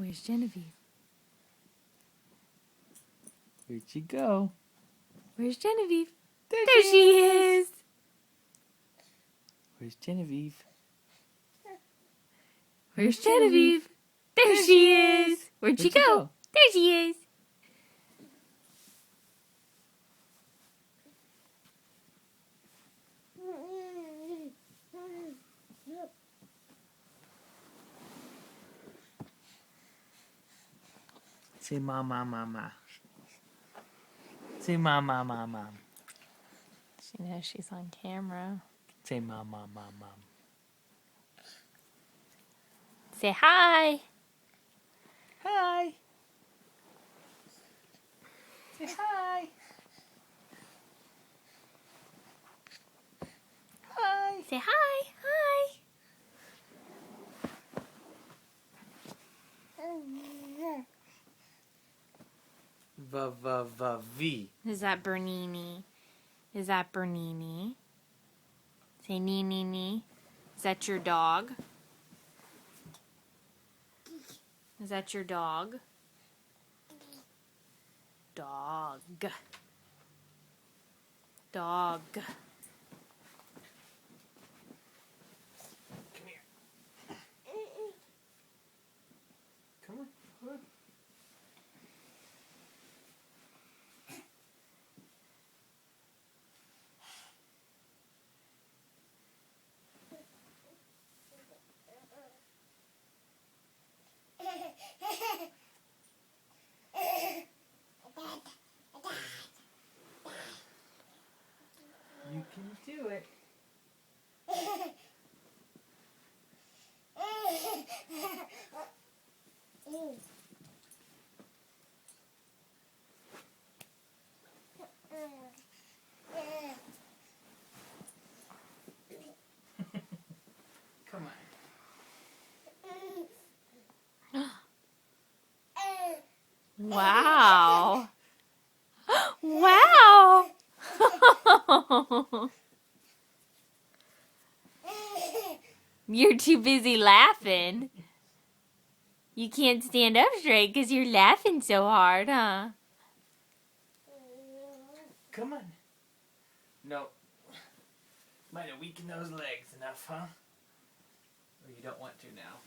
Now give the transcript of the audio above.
Where's Genevieve? Where'd she go? Where's Genevieve? There she is. Where's Genevieve? Where's Genevieve? There she is. Where'd she go? There she is. Say mama, mama. Say mama, mama. She knows she's on camera. Say mama, mama. Say hi. Hi. Say hi. Hi. Say hi. Hi. V. Is that Bernini? Is that Bernini? Say nee, nee, nee. Is that your dog? Is that your dog? Dog. Dog. Come here. Come on. Come on. You can do it. Come on. Wow. Wow. You're too busy laughing. You can't stand up straight because you're laughing so hard, huh? Come on. No. Might have weakened those legs enough, huh? Or you don't want to now?